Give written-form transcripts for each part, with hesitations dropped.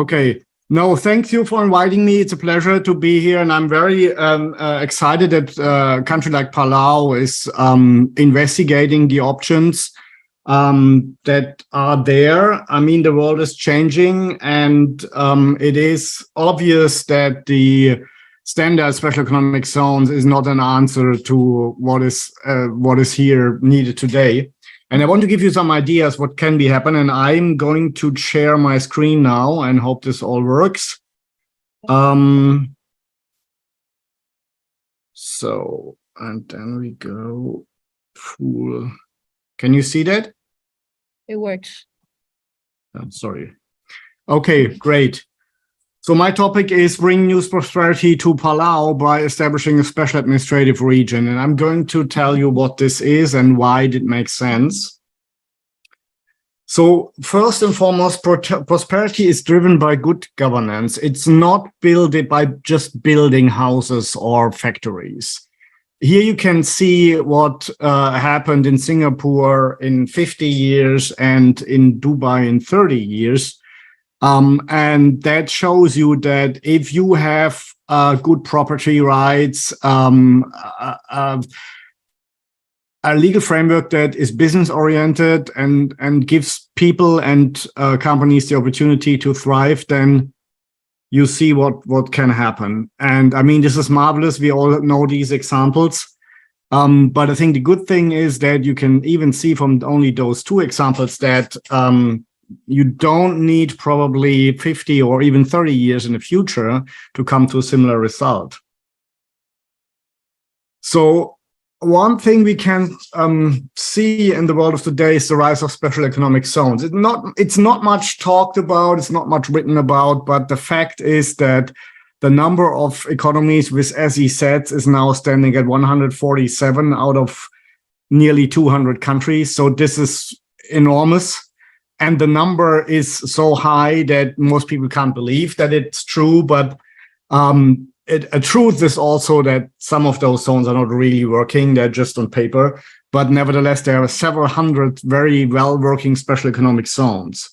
Okay. No, thank you for inviting me. It's a pleasure to be here, and I'm very excited that a country like Palau is investigating the options that are there. I mean, the world is changing, and it is obvious that the standard special economic zones is not an answer to what is here needed today. And I want to give you some ideas what can be happen. And I'm going to share my screen now and hope this all works. So, and then we go full. Can you see that? It works. I'm sorry. Okay, great. So my topic is bring new prosperity to Palau by establishing a special administrative region. And I'm going to tell you what this is and why it makes sense. So first and foremost, prosperity is driven by good governance. It's not built by just building houses or factories. Here you can see what happened in Singapore in 50 years and in Dubai in 30 years. And that shows you that if you have good property rights, a legal framework that is business oriented and gives people and companies the opportunity to thrive, then you see what can happen. And I mean, this is marvelous. We all know these examples. But I think the good thing is that you can even see from only those two examples that you don't need probably 50 or even 30 years in the future to come to a similar result. So one thing we can see in the world of today is the rise of special economic zones. It's not much talked about, it's not much written about, but the fact is that the number of economies with SEZs is now standing at 147 out of nearly 200 countries. So this is enormous. And the number is so high that most people can't believe that it's true. But a truth is also that some of those zones are not really working. They're just on paper. But nevertheless, there are several hundred very well-working special economic zones.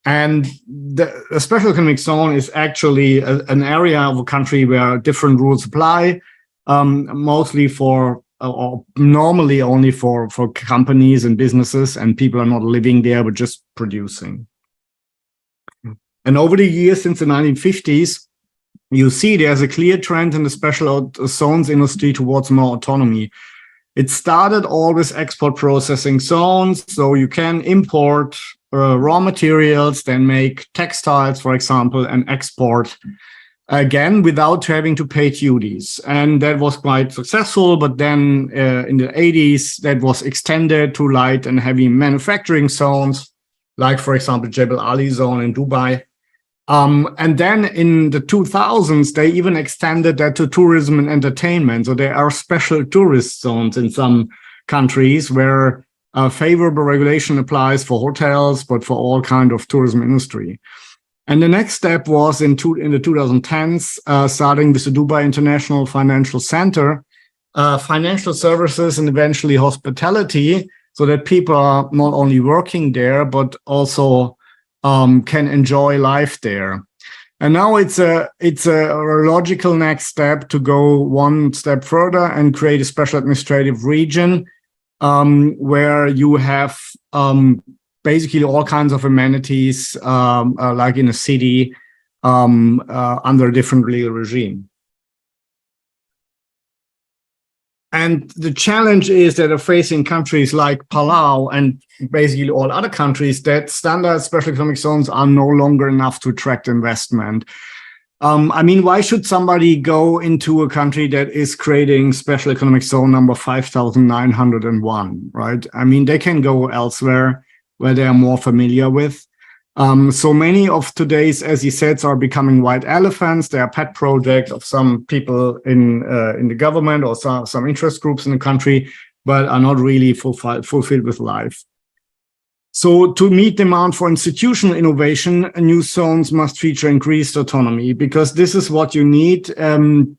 And the special economic zone is actually an area of a country where different rules apply, mostly for or normally only for companies and businesses, and people are not living there, but just producing. And over the years, since the 1950s, you see there's a clear trend in the special zones industry towards more autonomy. It started all with export processing zones, so you can import raw materials, then make textiles, for example, and export again without having to pay duties. And that was quite successful. But then in the 80s, that was extended to light and heavy manufacturing zones, like, for example, Gebel Ali zone in Dubai. And then in the 2000s, they even extended that to tourism and entertainment. So there are special tourist zones in some countries where favorable regulation applies for hotels, but for all kind of tourism industry. And the next step was in the 2010s, starting with the Dubai International Financial Center, financial services and eventually hospitality, so that people are not only working there, but also can enjoy life there. And now it's a logical next step to go one step further and create a special administrative region where you have basically all kinds of amenities, like in a city, under a different legal regime. And the challenge is that are facing countries like Palau and basically all other countries that standard special economic zones are no longer enough to attract investment. I mean, why should somebody go into a country that is creating special economic zone number 5,901, right? I mean, they can go elsewhere where they are more familiar with. So many of today's SEZs are becoming white elephants. They are pet projects of some people in the government or some interest groups in the country, but are not really fulfilled with life. So to meet demand for institutional innovation, new zones must feature increased autonomy, because this is what you need.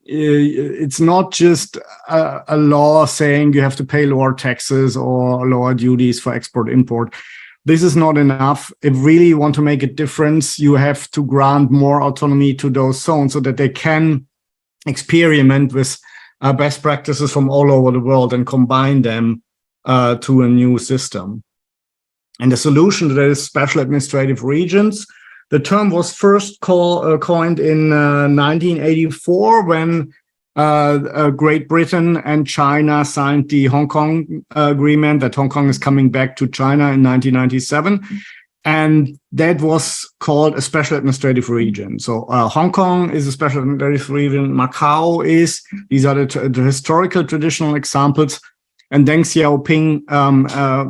It's not just a law saying you have to pay lower taxes or lower duties for export-import. this is not enough. If really you want to make a difference, you have to grant more autonomy to those zones so that they can experiment with best practices from all over the world and combine them to a new system. And the solution to that is special administrative regions. The term was first coined in 1984 when Great Britain and China signed the Hong Kong agreement that Hong Kong is coming back to China in 1997. And that was called a special administrative region. So Hong Kong is a special administrative region. Macau is. These are the historical traditional examples. And Deng Xiaoping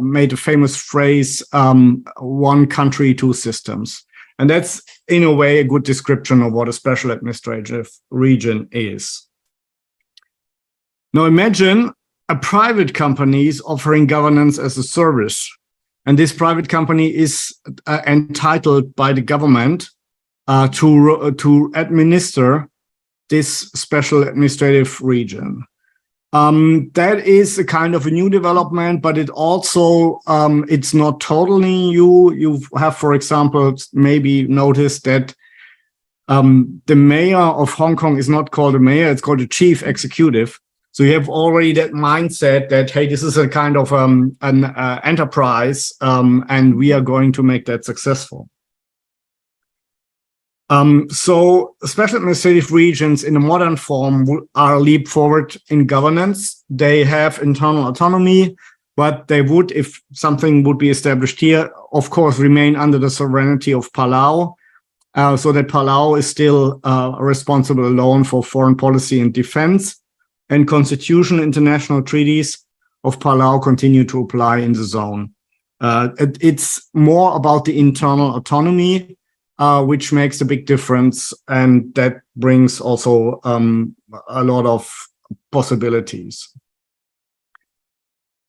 made a famous phrase, one country, two systems. And that's, in a way, a good description of what a special administrative region is. Now imagine a private company is offering governance as a service. And this private company is entitled by the government to administer this special administrative region. That is a kind of a new development, but it also, it's not totally new. You have, for example, maybe noticed that the mayor of Hong Kong is not called a mayor, it's called a chief executive. So you have already that mindset that, hey, this is a kind of an enterprise, and we are going to make that successful. So special administrative regions in a modern form are a leap forward in governance. They have internal autonomy, but they would, if something would be established here, of course, remain under the sovereignty of Palau, so that Palau is still responsible alone for foreign policy and defense, and constitutional international treaties of Palau continue to apply in the zone. It's more about the internal autonomy, which makes a big difference, and that brings also a lot of possibilities.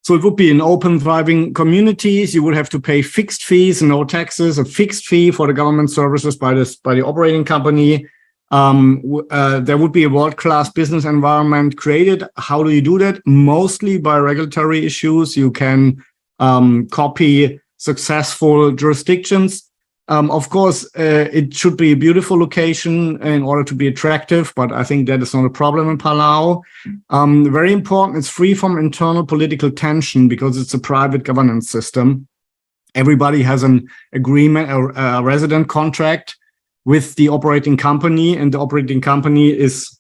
So it would be in open, thriving communities. You would have to pay fixed fees, no taxes, a fixed fee for the government services by the operating company. There would be a world-class business environment created. How do you do that? Mostly by regulatory issues. You can copy successful jurisdictions. Of course, it should be a beautiful location in order to be attractive, but I think that is not a problem in Palau. Very important, it's free from internal political tension because it's a private governance system. Everybody has an agreement, a resident contract with the operating company, and the operating company is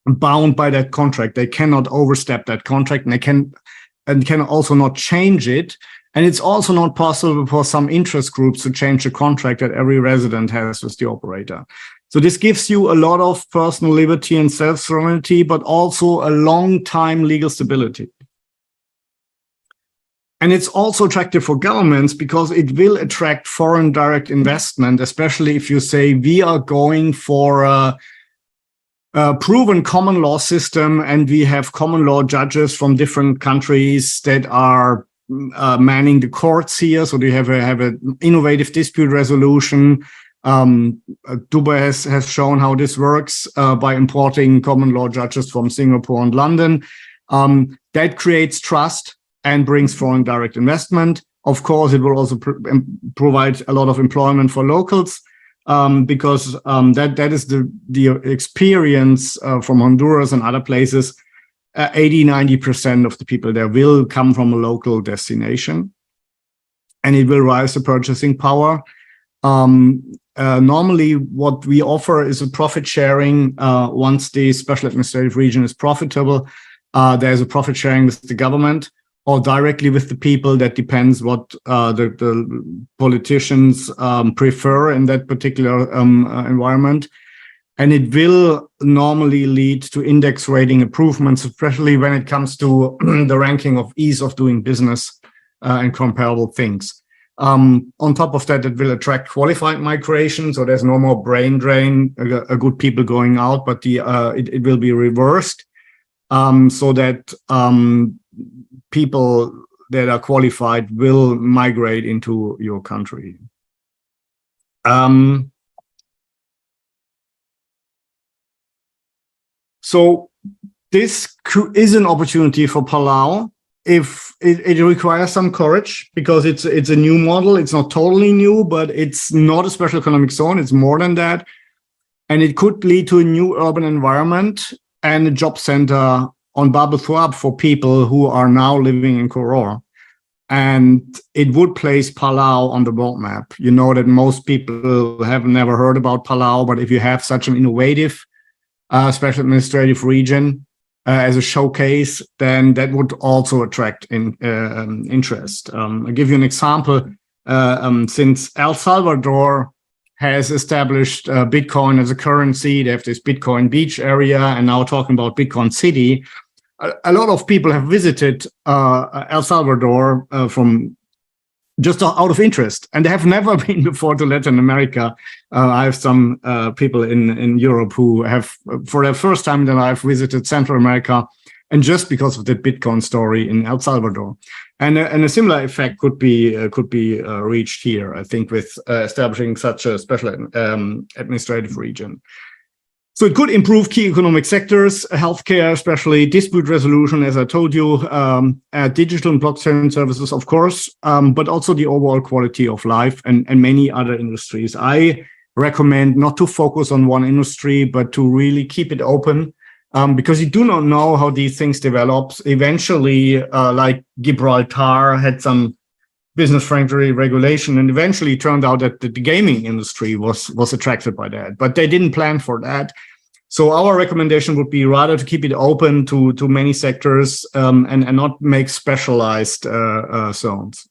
bound by that contract. They cannot overstep that contract, and they can also not change it. And it's also not possible for some interest groups to change the contract that every resident has with the operator. So this gives you a lot of personal liberty and self-sovereignty, but also a long-time legal stability. And it's also attractive for governments because it will attract foreign direct investment, especially if you say we are going for a proven common law system and we have common law judges from different countries that are manning the courts here. So they have an innovative dispute resolution. Dubai has shown how this works by importing common law judges from Singapore and London. That creates trust and brings foreign direct investment. Of course, it will also provide a lot of employment for locals because that is the experience from Honduras and other places. 80–90% of the people there will come from a local destination, and it will raise the purchasing power. Normally, what we offer is a profit sharing. Once the special administrative region is profitable, there's a profit sharing with the government or directly with the people. That depends what the politicians prefer in that particular environment. And it will normally lead to index rating improvements, especially when it comes to the ranking of ease of doing business and comparable things. On top of that, it will attract qualified migration, so there's no more brain drain, good people going out, but it will be reversed so that people that are qualified will migrate into your country. So this is an opportunity for Palau it requires some courage because it's a new model. It's not totally new, but it's not a special economic zone. It's more than that. And it could lead to a new urban environment and a job center on Bab el-Thawab for people who are now living in Koror. And it would place Palau on the world map. You know that most people have never heard about Palau, but if you have such an innovative special administrative region as a showcase, then that would also attract interest. I'll give you an example. Since El Salvador has established Bitcoin as a currency, they have this Bitcoin beach area, and now talking about Bitcoin City, a lot of people have visited El Salvador from just out of interest, and they have never been before to Latin America. I have some people in Europe who have, for the first time in their life, visited Central America, and just because of the Bitcoin story in El Salvador. And a similar effect could be reached here, I think, with establishing such a special administrative region. So it could improve key economic sectors, healthcare, especially dispute resolution, as I told you, digital and blockchain services, of course, but also the overall quality of life and many other industries. I recommend not to focus on one industry, but to really keep it open, because you do not know how these things develop. Eventually, like Gibraltar had some business-friendly regulation, and eventually it turned out that the gaming industry was attracted by that, but they didn't plan for that. So our recommendation would be rather to keep it open to many sectors and not make specialized zones.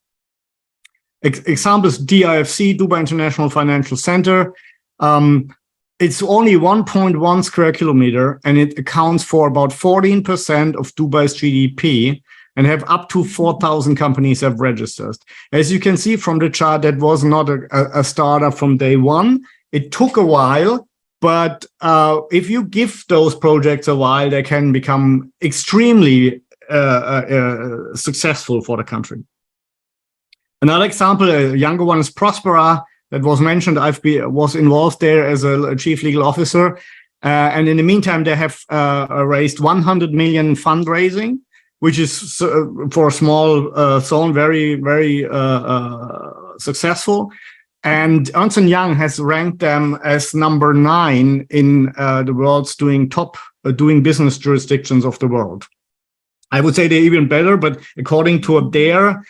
Examples: DIFC, Dubai International Financial Center. It's only 1.1 square kilometer, and it accounts for about 14% of Dubai's GDP. And have up to 4,000 companies have registered. As you can see from the chart, that was not a startup from day one. It took a while, but if you give those projects a while, they can become extremely successful for the country. Another example, a younger one, is Prospera, that was mentioned. Was involved there as a chief legal officer. And in the meantime, they have raised 100 million fundraising, which is for a small zone, very, very successful. And Ernst & Young has ranked them as number 9 in the world's doing business jurisdictions of the world. I would say they're even better, but according to their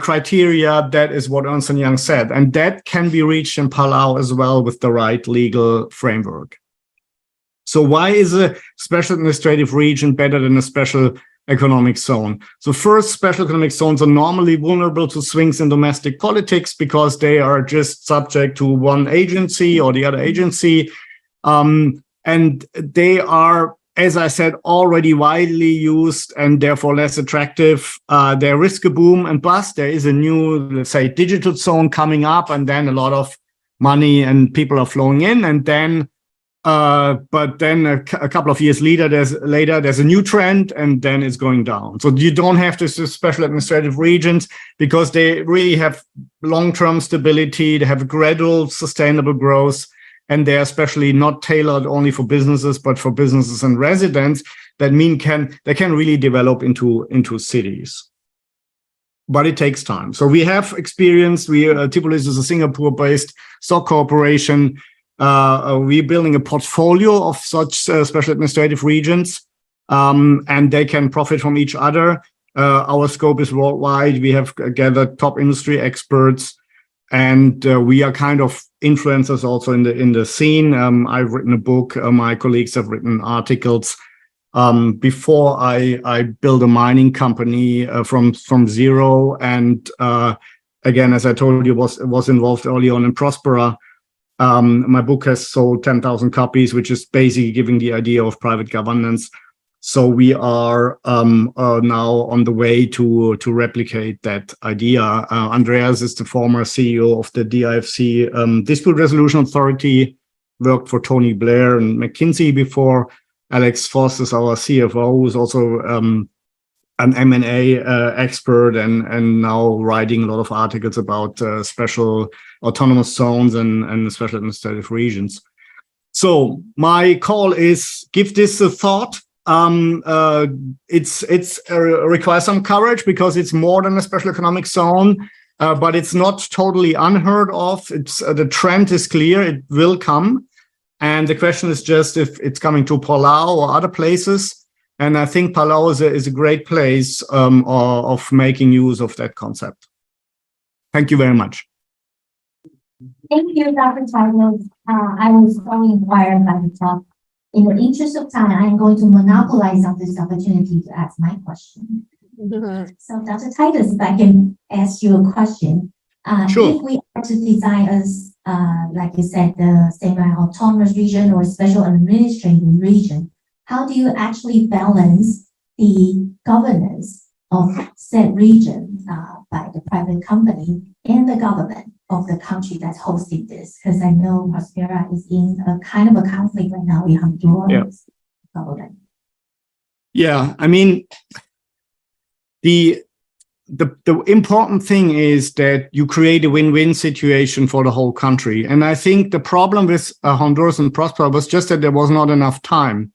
criteria, that is what Ernst & Young said. And that can be reached in Palau as well with the right legal framework. So why is a special administrative region better than a special economic zone? So first, special economic zones are normally vulnerable to swings in domestic politics because they are just subject to one agency or the other agency. And they are, as I said, already widely used and therefore less attractive. They risk a boom and bust. There is a new, let's say, digital zone coming up, and then a lot of money and people are flowing in, and then but then a couple of years later, there's a new trend, and then it's going down. So you don't have this special administrative regions because they really have long-term stability. They have gradual, sustainable growth, and they're especially not tailored only for businesses, but for businesses and residents. That mean they can really develop into cities. But it takes time. So we have experience. Tipolis is a Singapore-based stock corporation. We're building a portfolio of such special administrative regions, and they can profit from each other. Our scope is worldwide. We have gathered top industry experts, and we are kind of influencers also in the scene. I've written a book. My colleagues have written articles. Before I built a mining company from zero, and again, as I told you, was involved early on in Prospera. My book has sold 10,000 copies, which is basically giving the idea of private governance. So we are now on the way to replicate that idea. Andreas is the former CEO of the DIFC Dispute Resolution Authority, worked for Tony Blair and McKinsey before. Alex Voss is our CFO, who's also an M&A expert and now writing a lot of articles about special autonomous zones and special administrative regions. So my call is give this a thought. requires some courage because it's more than a special economic zone, but it's not totally unheard of. The trend is clear; it will come, and the question is just if it's coming to Palau or other places. And I think Palau is a great place of making use of that concept. Thank you very much. Thank you, Dr. Titus. I was so inspired by the talk. In the interest of time, I'm going to monopolize on this opportunity to ask my question. So, Dr. Titus, if I can ask you a question. Sure. If we are to design as, like you said, the semi-autonomous region or special administrative region, how do you actually balance the governance of said region by the private company and the government of the country that's hosting this? Because I know Prospera is in a kind of a conflict right now with Honduras government. Yeah, I mean, the important thing is that you create a win-win situation for the whole country. And I think the problem with Honduras and Prospera was just that there was not enough time.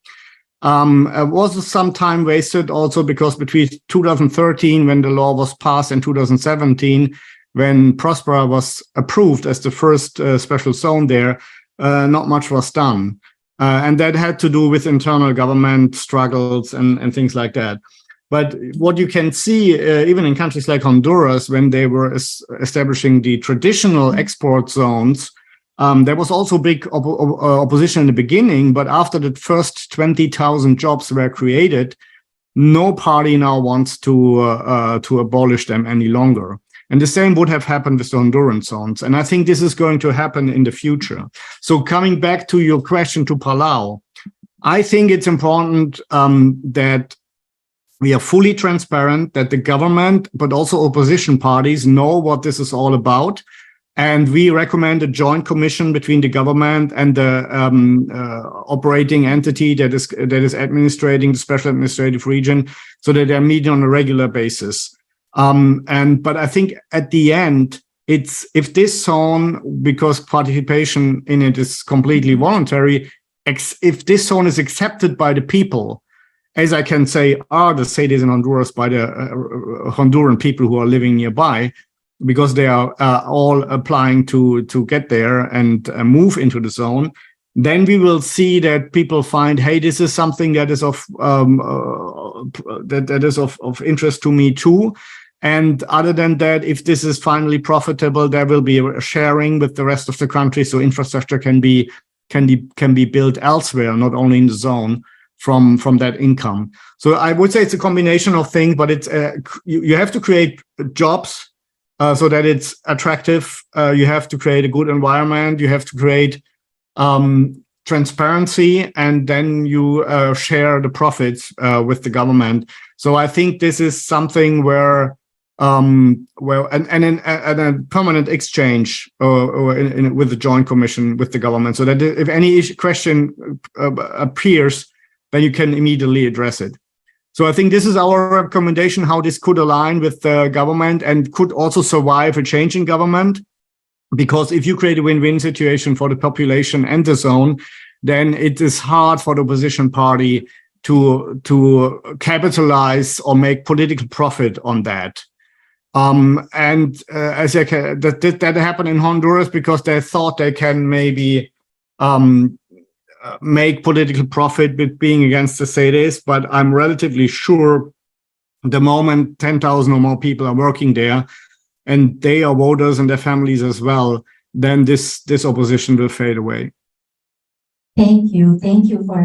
It was some time wasted also because between 2013, when the law was passed, and 2017, when Prospera was approved as the first special zone there, not much was done. And that had to do with internal government struggles and things like that. But what you can see, even in countries like Honduras, when they were establishing the traditional export zones, there was also big opposition in the beginning, but after the first 20,000 jobs were created, no party now wants to abolish them any longer. And the same would have happened with the Honduran zones. And I think this is going to happen in the future. So coming back to your question to Palau, I think it's important that we are fully transparent, that the government, but also opposition parties know what this is all about. And we recommend a joint commission between the government and the operating entity that is administrating the special administrative region, so that they're meeting on a regular basis. But I think at the end, if this zone, because participation in it is completely voluntary, if this zone is accepted by the people, as I can say, are the cities in Honduras by the Honduran people who are living nearby, because they are all applying to get there and move into the zone, then we will see that people find, hey, this is something that is of interest to me too. And other than that, if this is finally profitable, there will be a sharing with the rest of the country, so infrastructure can be built elsewhere, not only in the zone, from that income. So I would say it's a combination of things, but it's you have to create jobs. So that it's attractive. You have to create a good environment. You have to create transparency, and then you share the profits with the government. So I think this is something where a permanent exchange with the joint commission with the government, so that if any question appears, then you can immediately address it. So I think this is our recommendation, how this could align with the government and could also survive a change in government. Because if you create a win-win situation for the population and the zone, then it is hard for the opposition party to capitalize or make political profit on that. As that happened in Honduras because they thought they can maybe make political profit with being against the cities, but I'm relatively sure the moment 10,000 or more people are working there, and they are voters and their families as well, then this opposition will fade away. Thank you for